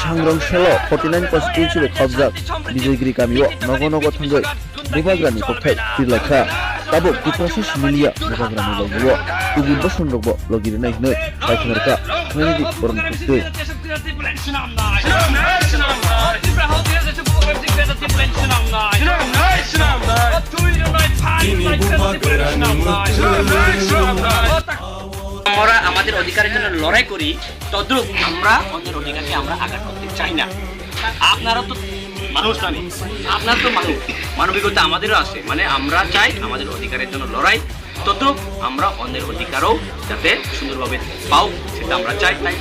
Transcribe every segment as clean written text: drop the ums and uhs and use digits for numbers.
상경실로 49% 집에 탑작 비제기리 가미워 너거너거 탕글 무바그라니 폭탄 빌라카 따복 디프라시 시밀리아 무바그라니 럭부워 구분 버선 럭버 럭이르나 있는 사이트너까 그네디 버런 폭들 আমরা আমাদের অধিকারের জন্য লড়াই করি তদ্রুপ আমরা অন্যের অধিকারকে আমরা আঘাত করতে চাই না। আপনারা তো মানুষ জানি, আপনার তো মানবিকতা আমাদেরও আছে, মানে আমরা চাই আমাদের অধিকারের জন্য লড়াই, তদ্রুপ আমরা অন্যের অধিকারও যাতে সুন্দরভাবে পাও সেটা আমরা চাই। তাই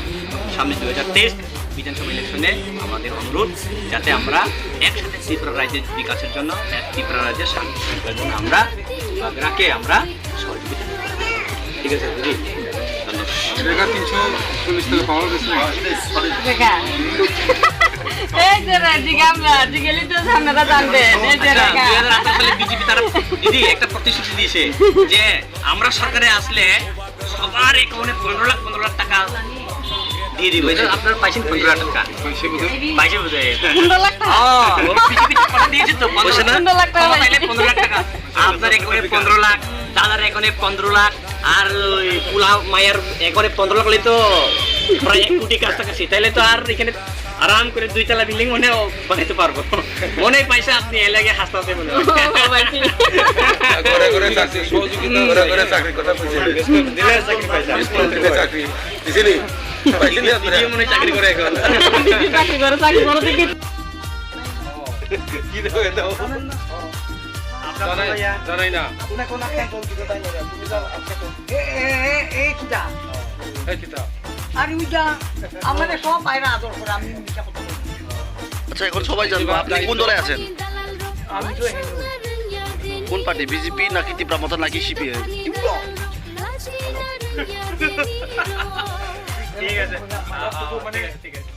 সামনে 2023 বিধানসভা ইলেকশনে আমাদের অনুরোধ যাতে আমরা একসাথে ত্রিপুরা রাজ্যের বিকাশের জন্য, ত্রিপুরা রাজ্যের শান্তি শৃঙ্খলার জন্য আমরা রাখে আমরা সহযোগিতা। ঠিক আছে দিদি, টাকা 340 টাকা পাওয়া গেছে বিজেপি তারা দিদি একটা প্রতিশ্রুতি দিয়েছে যে আমরা সরকারে আসলে সবার অ্যাকাউন্টে 15 লাখ টাকা দিয়ে দিব। আপনার পাইছেন 15 লাখ টাকা? পাইছে বোধহয় 15 লাখ টাকা বিজেপি টাকা দিয়েছে তো 15 লাখ টাকা, তাইলে 15 লাখ টাকা আপনার অ্যাকাউন্টে 15 লাখ, দাদার অ্যাকাউন্টে 15 লাখ, আর ওই পুলা মায়ের অ্যাকাউন্টে 15 লাখ হলে তো প্রায় 1 কোটি কাছাকাছি। তাইলে তো আর এখানে আরাম করে 2 তলা বিল্ডিং মনে বানাইতে পারবো। মনে পাইছে আপনি এর লাগে হাসপাতালে মনে করে করে চাকরি সহযোগিতা করে করে চাকরি কথা বুঝে দিলে চাকরি পাইছে দিলে চাকরি দিছিলি পাইছিলি আপনি মনে চাকরি করে এখন চাকরি করে দেখি কি দেবে দাও জানাই না আপনার কোন একটা কল দিতে তাই না তুমি যাও আপনাকে এই কিটা এই কিতা আর উইটা আমাদের সব বাইরে আদর করে আমি মিশা কথা বলি। আচ্ছা এখন সবাই জানবো আপনি কোন দলে আছেন? আমি তো এখানে কোন পার্টি, বিজেপি নাকি ত্রিপুরা মতো নাকি সিপিএম? ঠিক আছে মানে ঠিক আছে।